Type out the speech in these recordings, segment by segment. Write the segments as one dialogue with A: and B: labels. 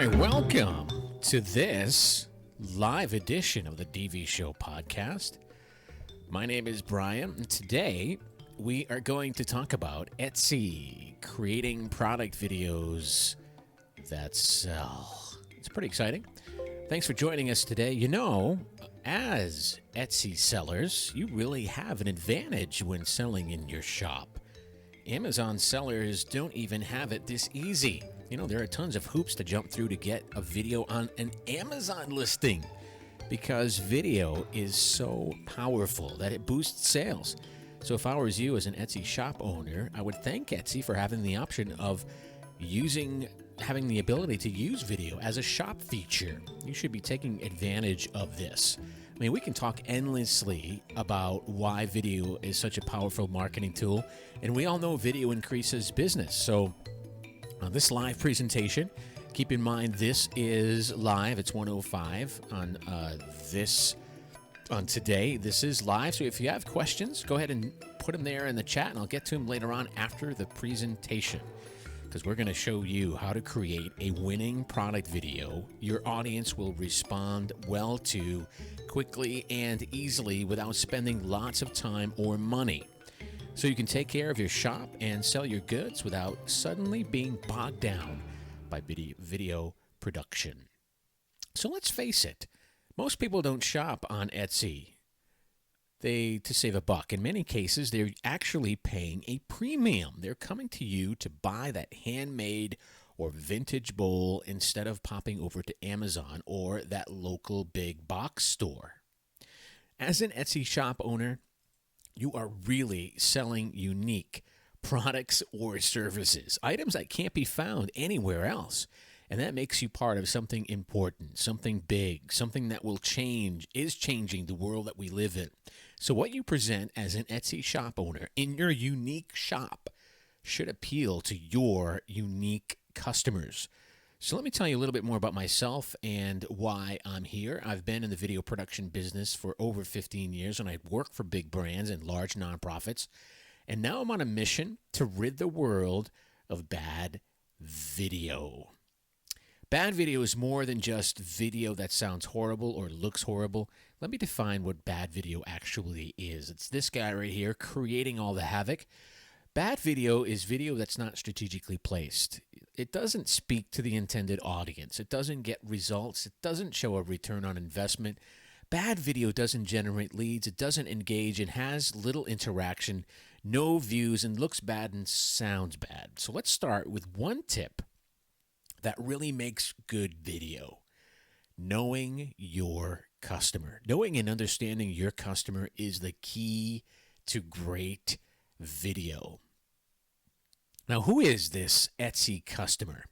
A: right, welcome to this live edition of the DV Show podcast. My name is Brian, and today we are going to talk about Etsy, creating product videos that sell. It's pretty exciting. Thanks for joining us today. You know, as Etsy sellers, you really have an advantage when selling in your shop. Amazon sellers don't even have it this easy. You know, there are tons of hoops to jump through to get a video on an Amazon listing because video is so powerful that it boosts sales. So if I was you as an Etsy shop owner, I would thank Etsy for having the option of having the ability to use video as a shop feature. You should be taking advantage of this. I mean, we can talk endlessly about why video is such a powerful marketing tool, and we all know video increases business. So this live presentation, keep in mind this is live. It's 1:05 on today. This is live. So if you have questions, go ahead and put them there in the chat, and I'll get to them later on after the presentation, because we're going to show you how to create a winning product video your audience will respond well to quickly and easily without spending lots of time or money. So you can take care of your shop and sell your goods without suddenly being bogged down by video production. So let's face it, most people don't shop on Etsy to save a buck. In many cases, they're actually paying a premium. They're coming to you to buy that handmade or vintage bowl instead of popping over to Amazon or that local big box store. As an Etsy shop owner, you are really selling unique products or services, items that can't be found anywhere else. And that makes you part of something important, something big, something that is changing the world that we live in. So what you present as an Etsy shop owner in your unique shop should appeal to your unique customers. So let me tell you a little bit more about myself and why I'm here. I've been in the video production business for over 15 years, and I've worked for big brands and large nonprofits. And now I'm on a mission to rid the world of bad video. Bad video is more than just video that sounds horrible or looks horrible. Let me define what bad video actually is. It's this guy right here creating all the havoc. Bad video is video that's not strategically placed. It doesn't speak to the intended audience. It doesn't get results. It doesn't show a return on investment. Bad video doesn't generate leads. It doesn't engage. It has little interaction, no views, and looks bad and sounds bad. So let's start with one tip that really makes good video. Knowing your customer. Knowing and understanding your customer is the key to great video. Now, who is this Etsy customer?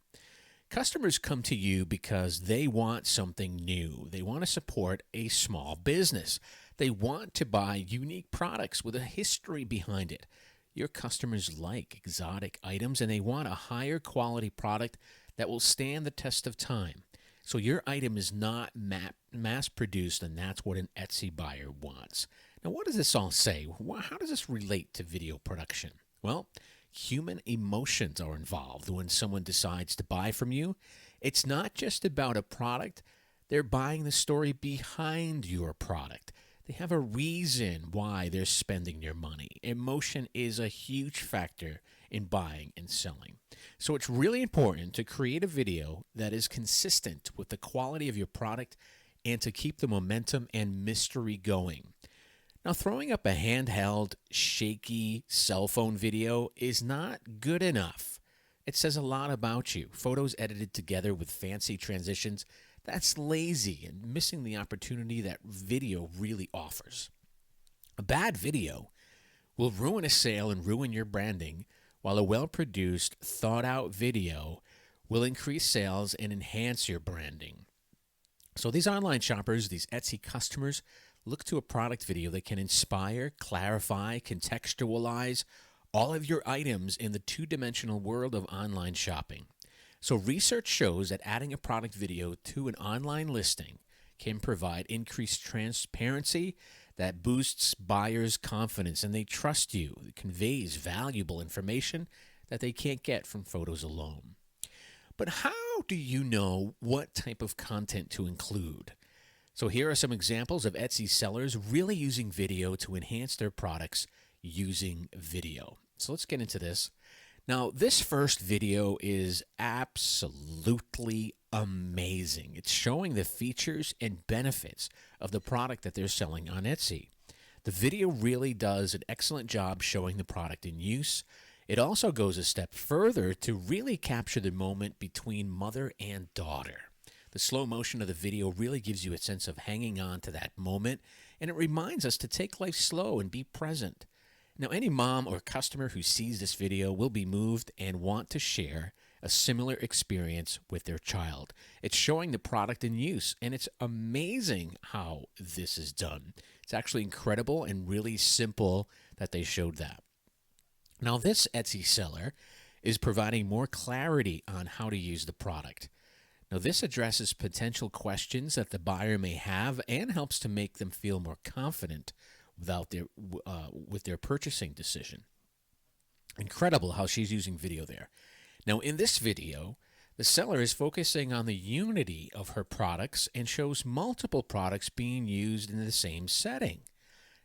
A: Customers come to you because they want something new. They want to support a small business. They want to buy unique products with a history behind it. Your customers like exotic items, and they want a higher quality product that will stand the test of time. So your item is not mass-produced, and that's what an Etsy buyer wants. Now, what does this all say? How does this relate to video production? Well, human emotions are involved when someone decides to buy from you. It's not just about a product. They're buying the story behind your product. They have a reason why they're spending your money. Emotion is a huge factor in buying and selling. So it's really important to create a video that is consistent with the quality of your product and to keep the momentum and mystery going. Now, throwing up a handheld, shaky cell phone video is not good enough. It says a lot about you. Photos edited together with fancy transitions, that's lazy and missing the opportunity that video really offers. A bad video will ruin a sale and ruin your branding, while a well-produced, thought-out video will increase sales and enhance your branding. So these online shoppers, these Etsy customers, look to a product video that can inspire, clarify, contextualize all of your items in the two-dimensional world of online shopping. So research shows that adding a product video to an online listing can provide increased transparency that boosts buyers' confidence, and they trust you. It conveys valuable information that they can't get from photos alone. But how do you know what type of content to include? So here are some examples of Etsy sellers really using video to enhance their products using video. So let's get into this. Now, this first video is absolutely amazing. It's showing the features and benefits of the product that they're selling on Etsy. The video really does an excellent job showing the product in use. It also goes a step further to really capture the moment between mother and daughter. The slow motion of the video really gives you a sense of hanging on to that moment, and it reminds us to take life slow and be present. Now, any mom or customer who sees this video will be moved and want to share a similar experience with their child. It's showing the product in use, and it's amazing how this is done. It's actually incredible and really simple that they showed that. Now, this Etsy seller is providing more clarity on how to use the product. Now, this addresses potential questions that the buyer may have and helps to make them feel more confident with their purchasing decision. Incredible how she's using video there. Now, in this video, the seller is focusing on the unity of her products and shows multiple products being used in the same setting.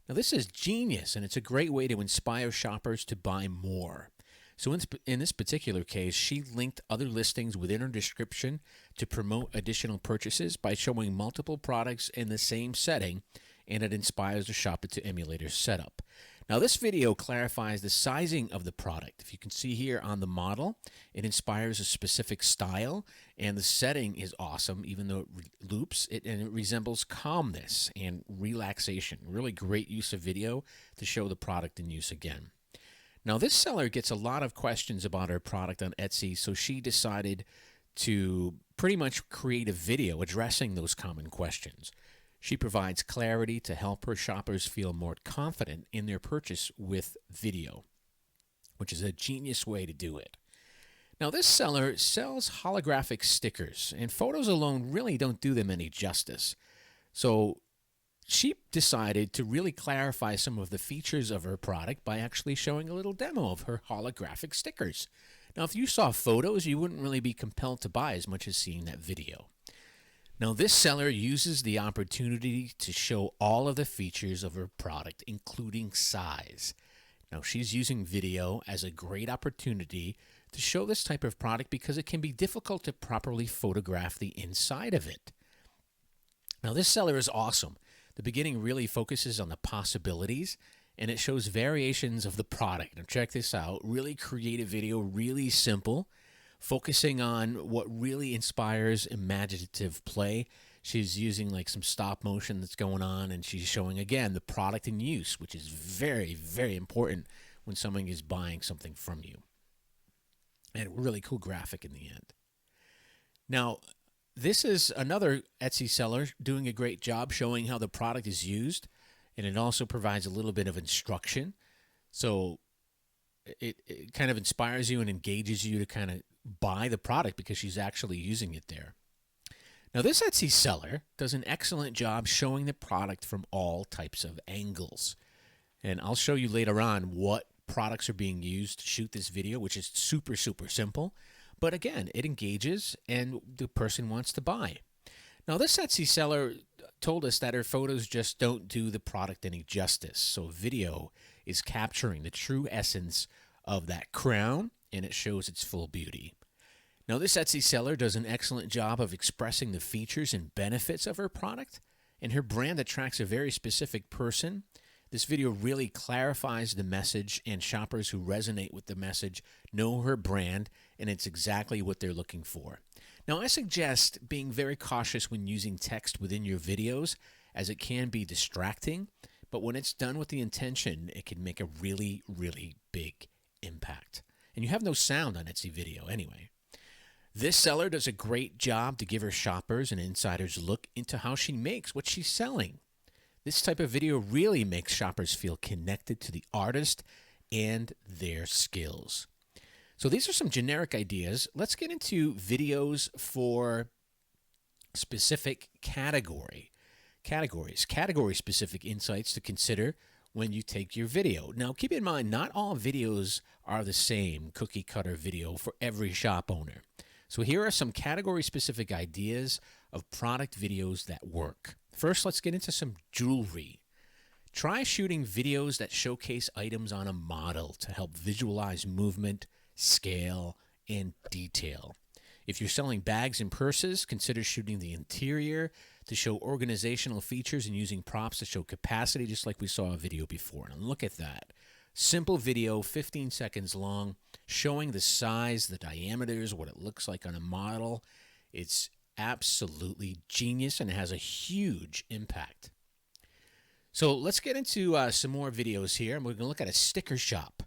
A: Now, this is genius, and it's a great way to inspire shoppers to buy more. So in this particular case, she linked other listings within her description to promote additional purchases by showing multiple products in the same setting, and it inspires the shopper to emulate her setup. Now, this video clarifies the sizing of the product. If you can see here on the model, it inspires a specific style, and the setting is awesome, even though it loops, and it resembles calmness and relaxation. Really great use of video to show the product in use again. Now, this seller gets a lot of questions about her product on Etsy, so she decided to pretty much create a video addressing those common questions. She provides clarity to help her shoppers feel more confident in their purchase with video, which is a genius way to do it. Now, this seller sells holographic stickers, and photos alone really don't do them any justice. So she decided to really clarify some of the features of her product by actually showing a little demo of her holographic stickers. Now, if you saw photos, you wouldn't really be compelled to buy as much as seeing that video. Now, this seller uses the opportunity to show all of the features of her product, including size. Now, she's using video as a great opportunity to show this type of product because it can be difficult to properly photograph the inside of it. Now, this seller is awesome. The beginning really focuses on the possibilities, and it shows variations of the product. Now, check this out. Really creative video, really simple, focusing on what really inspires imaginative play. She's using like some stop motion that's going on, and she's showing, again, the product in use, which is very, very important when someone is buying something from you. And a really cool graphic in the end. Now, this is another Etsy seller doing a great job showing how the product is used, and it also provides a little bit of instruction. So it kind of inspires you and engages you to kind of buy the product because she's actually using it there. Now, this Etsy seller does an excellent job showing the product from all types of angles. And I'll show you later on what products are being used to shoot this video, which is super, super simple. But again, it engages and the person wants to buy. Now, this Etsy seller told us that her photos just don't do the product any justice. So video is capturing the true essence of that crown, and it shows its full beauty. Now, this Etsy seller does an excellent job of expressing the features and benefits of her product, and her brand attracts a very specific person. This video really clarifies the message, and shoppers who resonate with the message know her brand, and it's exactly what they're looking for. Now, I suggest being very cautious when using text within your videos, as it can be distracting, but when it's done with the intention, it can make a really, really big impact. And you have no sound on Etsy video anyway. This seller does a great job to give her shoppers an insider's look into how she makes what she's selling. This type of video really makes shoppers feel connected to the artist and their skills. So these are some generic ideas. Let's get into videos for specific categories, category-specific insights to consider when you take your video. Now, keep in mind, not all videos are the same cookie-cutter video for every shop owner. So here are some category-specific ideas of product videos that work. First, let's get into some jewelry. Try shooting videos that showcase items on a model to help visualize movement, scale, and detail. If you're selling bags and purses, consider shooting the interior to show organizational features and using props to show capacity, just like we saw a video before. And look at that. Simple video, 15 seconds long, showing the size, the diameters, what it looks like on a model. It's absolutely genius and has a huge impact. So let's get into some more videos here. And we're going to look at a sticker shop.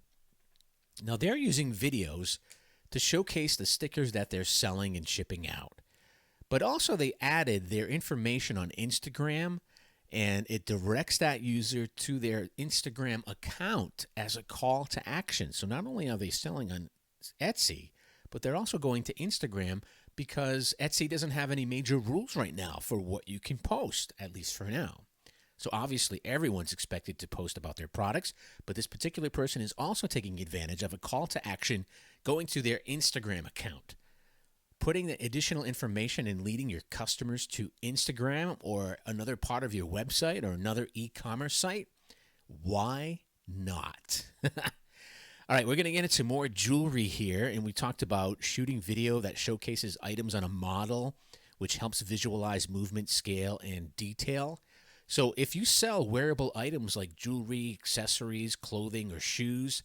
A: Now, they're using videos to showcase the stickers that they're selling and shipping out. But also they added their information on Instagram, and it directs that user to their Instagram account as a call to action. So not only are they selling on Etsy, but they're also going to Instagram because Etsy doesn't have any major rules right now for what you can post, at least for now. So obviously everyone's expected to post about their products, but this particular person is also taking advantage of a call to action going to their Instagram account. Putting the additional information and leading your customers to Instagram or another part of your website or another e-commerce site, why not? All right, we're going to get into more jewelry here, and we talked about shooting video that showcases items on a model, which helps visualize movement, scale, and detail. So if you sell wearable items like jewelry, accessories, clothing, or shoes,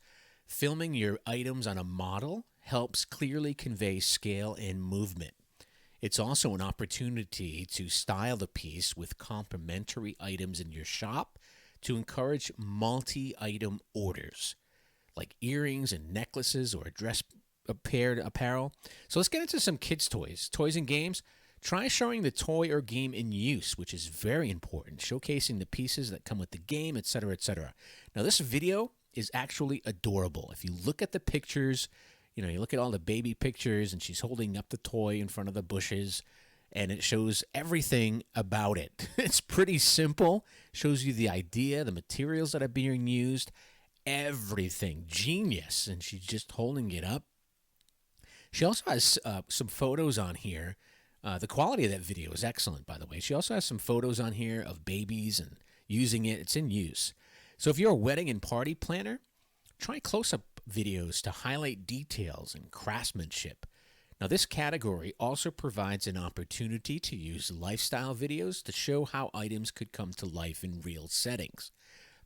A: filming your items on a model helps clearly convey scale and movement. It's also an opportunity to style the piece with complementary items in your shop to encourage multi-item orders, like earrings and necklaces or dress paired apparel. So let's get into some kids' toys. Toys and games. Try showing the toy or game in use, which is very important, showcasing the pieces that come with the game, etc., etc. Now, this video is actually adorable. If you look at the pictures, you look at all the baby pictures, and she's holding up the toy in front of the bushes, and it shows everything about it. It's pretty simple. Shows you the idea, the materials that are being used, everything. Genius. And she's just holding it up. She also has some photos on here. The quality of that video is excellent, by the way. She also has some photos on here of babies and using it. It's in use. So if you're a wedding and party planner, try close-up videos to highlight details and craftsmanship. Now, this category also provides an opportunity to use lifestyle videos to show how items could come to life in real settings.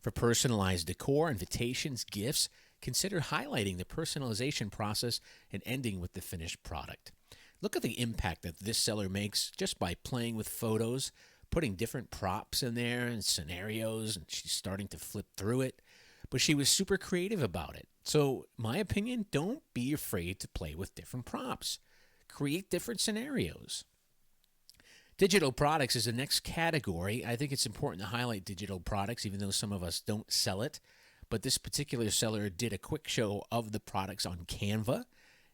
A: For personalized decor, invitations, gifts, consider highlighting the personalization process and ending with the finished product. Look at the impact that this seller makes just by playing with photos, putting different props in there and scenarios, and she's starting to flip through it. But she was super creative about it. So, my opinion, don't be afraid to play with different props. Create different scenarios. Digital products is the next category. I think it's important to highlight digital products, even though some of us don't sell it. But this particular seller did a quick show of the products on Canva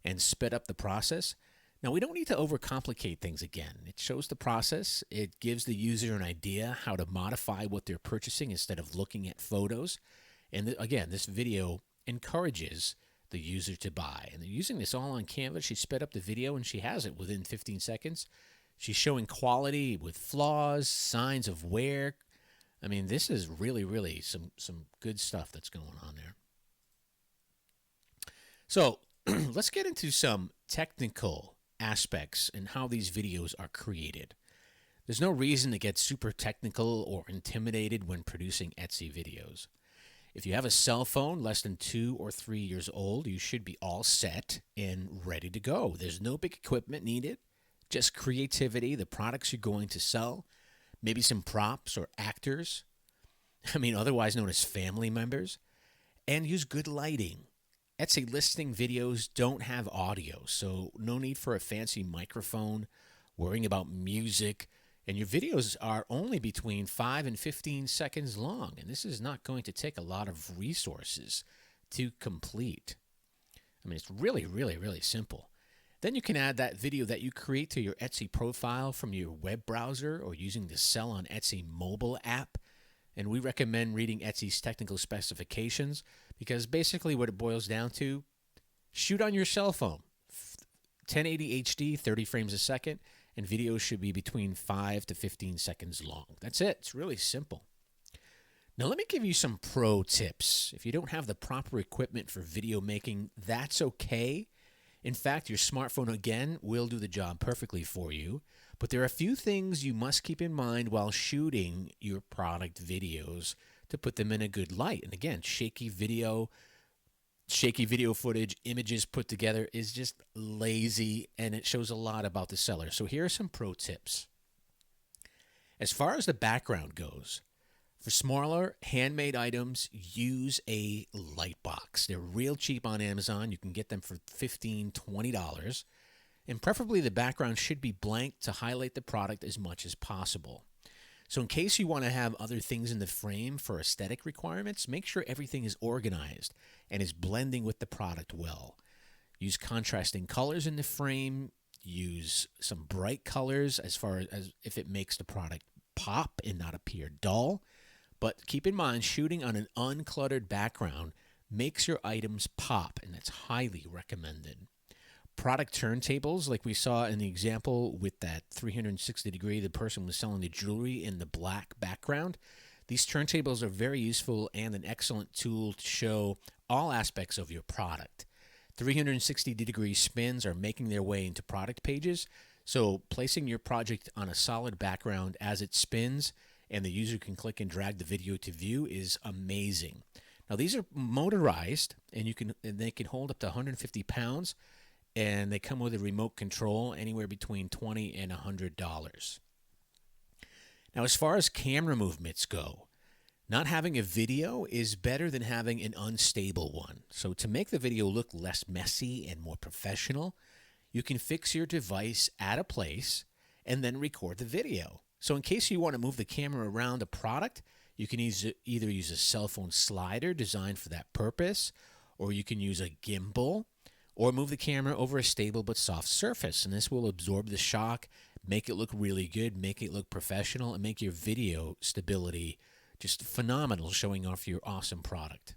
A: and sped up the process. Now, we don't need to overcomplicate things again. It shows the process. It gives the user an idea how to modify what they're purchasing instead of looking at photos. And again, this video encourages the user to buy. And they're using this all on Canva. She sped up the video, and she has it within 15 seconds. She's showing quality with flaws, signs of wear. I mean, this is really, really some good stuff that's going on there. So let's get into some technical aspects and how these videos are created. There's no reason to get super technical or intimidated when producing Etsy videos. If you have a cell phone less than 2 or 3 years old, you should be all set and ready to go. There's no big equipment needed, just creativity, the products you're going to sell, maybe some props or actors, otherwise known as family members, and use good lighting. Etsy listing videos don't have audio, so no need for a fancy microphone, worrying about music, and your videos are only between 5 and 15 seconds long, and this is not going to take a lot of resources to complete. It's really, really, really simple. Then you can add that video that you create to your Etsy profile from your web browser or using the Sell on Etsy mobile app. And we recommend reading Etsy's technical specifications because basically what it boils down to, shoot on your cell phone. 1080 HD, 30 frames a second, and videos should be between 5 to 15 seconds long. That's it. It's really simple. Now, let me give you some pro tips. If you don't have the proper equipment for video making, that's okay. In fact, your smartphone, again, will do the job perfectly for you. But there are a few things you must keep in mind while shooting your product videos to put them in a good light. And again, shaky video footage, images put together is just lazy, and it shows a lot about the seller. So here are some pro tips. As far as the background goes, for smaller handmade items, use a light box. They're real cheap on Amazon. You can get them for $15, $20. And preferably the background should be blank to highlight the product as much as possible. So in case you want to have other things in the frame for aesthetic requirements, make sure everything is organized and is blending with the product well. Use contrasting colors in the frame. Use some bright colors as far as if it makes the product pop and not appear dull. But keep in mind, shooting on an uncluttered background makes your items pop, and that's highly recommended. Product turntables, like we saw in the example with that 360 degree, the person was selling the jewelry in the black background. These turntables are very useful and an excellent tool to show all aspects of your product. 360 degree spins are making their way into product pages, so placing your project on a solid background as it spins and the user can click and drag the video to view is amazing. Now, these are motorized, and they can hold up to 150 pounds, and they come with a remote control anywhere between $20 and $100. Now, as far as camera movements go, not having a video is better than having an unstable one. So to make the video look less messy and more professional, you can fix your device at a place and then record the video. So in case you want to move the camera around a product, you can either use a cell phone slider designed for that purpose, or you can use a gimbal, or move the camera over a stable but soft surface. And this will absorb the shock, make it look really good, make it look professional, and make your video stability just phenomenal, showing off your awesome product.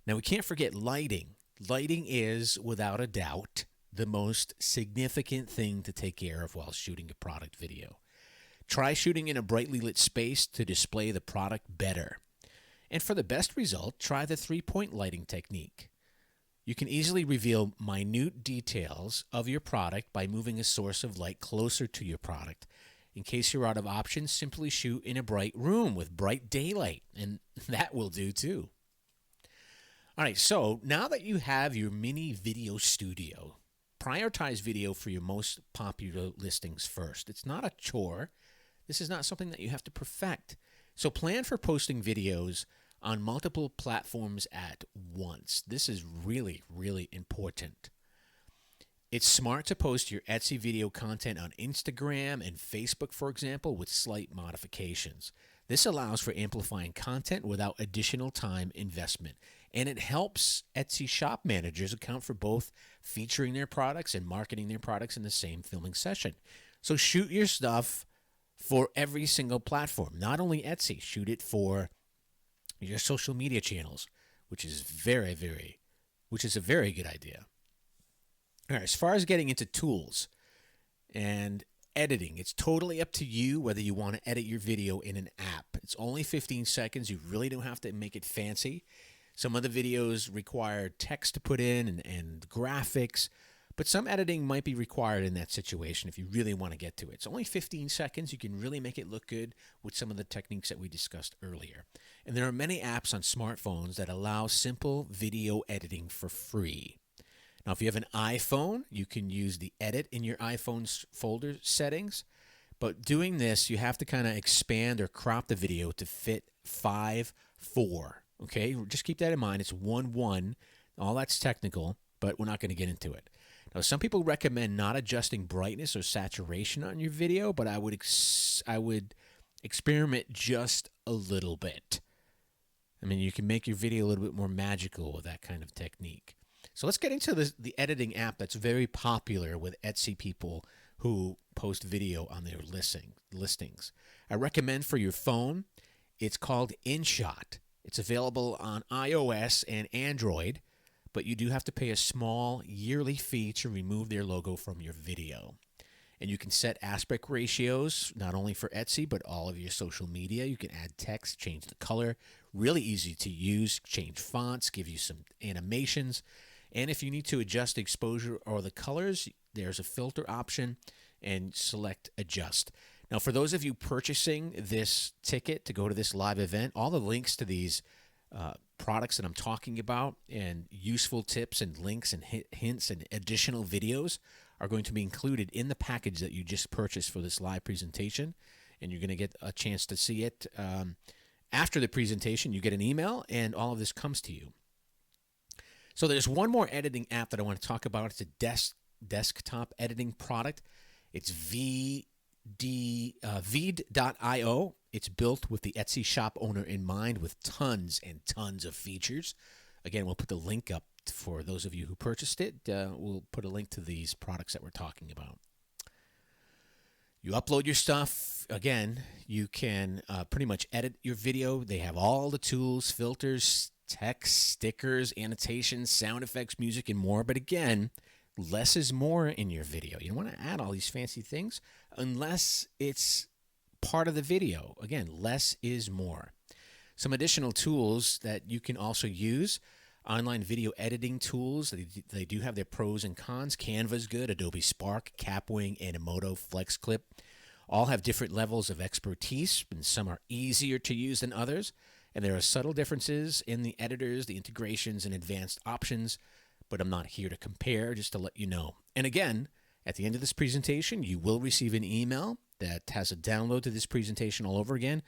A: Now, we can't forget lighting. Lighting is, without a doubt, the most significant thing to take care of while shooting a product video. Try shooting in a brightly lit space to display the product better. And for the best result, try the 3-point lighting technique. You can easily reveal minute details of your product by moving a source of light closer to your product. In case you're out of options, simply shoot in a bright room with bright daylight, and that will do too. All right, so now that you have your mini video studio, prioritize video for your most popular listings first. It's not a chore. This is not something that you have to perfect. So plan for posting videos on multiple platforms at once. This is really, really important. It's smart to post your Etsy video content on Instagram and Facebook, for example, with slight modifications. This allows for amplifying content without additional time investment, and it helps Etsy shop managers account for both featuring their products and marketing their products in the same filming session. So shoot your stuff for every single platform, not only Etsy. Shoot it for your social media channels, which is a very good idea. All right, as far as getting into tools and editing, it's totally up to you whether you want to edit your video in an app. It's only 15 seconds. You really don't have to make it fancy. Some of the videos require text to put in and graphics, but some editing might be required in that situation if you really want to get to it. It's only 15 seconds. You can really make it look good with some of the techniques that we discussed earlier. And there are many apps on smartphones that allow simple video editing for free. Now, if you have an iPhone, you can use the edit in your iPhone's folder settings. But doing this, you have to kind of expand or crop the video to fit 5:4. Okay, just keep that in mind. It's 1:1. All that's technical, but we're not going to get into it. Now, some people recommend not adjusting brightness or saturation on your video, but I would experiment just a little bit. I mean, you can make your video a little bit more magical with that kind of technique. So let's get into the editing app that's very popular with Etsy people who post video on their listings. I recommend for your phone, it's called InShot. It's available on iOS and Android, but you do have to pay a small yearly fee to remove their logo from your video. And you can set aspect ratios, not only for Etsy, but all of your social media. You can add text, change the color, really easy to use, change fonts, give you some animations. And if you need to adjust the exposure or the colors, there's a filter option and select adjust. Now, for those of you purchasing this ticket to go to this live event, all the links to these products that I'm talking about and useful tips and links and hints and additional videos are going to be included in the package that you just purchased for this live presentation. And you're going to get a chance to see it after the presentation. You get an email and all of this comes to you. So there's one more editing app that I want to talk about. It's a desktop editing product. It's Veed.io. It's built with the Etsy shop owner in mind with tons and tons of features. Again, we'll put the link up for those of you who purchased it. We'll put a link to these products that we're talking about. You upload your stuff. Again, you can pretty much edit your video. They have all the tools, filters, text, stickers, annotations, sound effects, music, and more. But again, less is more in your video. You don't want to add all these fancy things unless it's part of the video. Again, less is more. Some additional tools that you can also use. Online video editing tools. They do have their pros and cons. Canva's good. Adobe Spark, Capwing, Animoto, FlexClip. All have different levels of expertise, and some are easier to use than others. And there are subtle differences in the editors, the integrations, and advanced options. But I'm not here to compare, just to let you know. And again, at the end of this presentation, you will receive an email that has a download to this presentation all over again.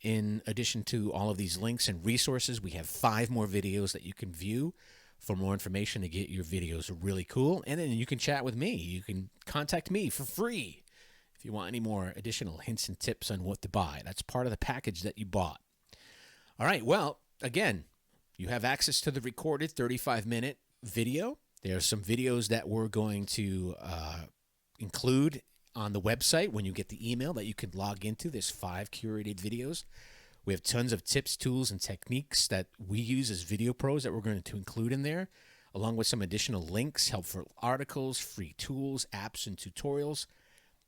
A: In addition to all of these links and resources, we have 5 more videos that you can view for more information to get your videos really cool. And then you can chat with me. You can contact me for free if you want any more additional hints and tips on what to buy. That's part of the package that you bought. All right, well, again, you have access to the recorded 35-minute video. There are some videos that we're going to include on the website when you get the email that you can log into. There's 5 curated videos. We have tons of tips, tools, and techniques that we use as video pros that we're going to include in there, along with some additional links, helpful articles, free tools, apps, and tutorials.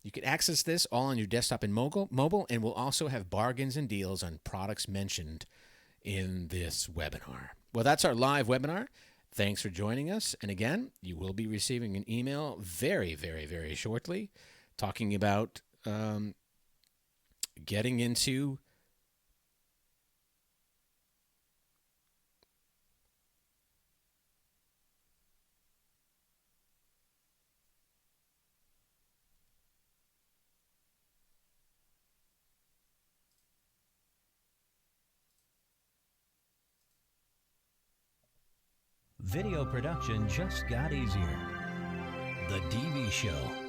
A: You can access this all on your desktop and mobile, and we'll also have bargains and deals on products mentioned in this webinar. Well, that's our live webinar. Thanks for joining us. And again, you will be receiving an email very, very, very shortly talking about getting into
B: video production just got easier. The DV Show.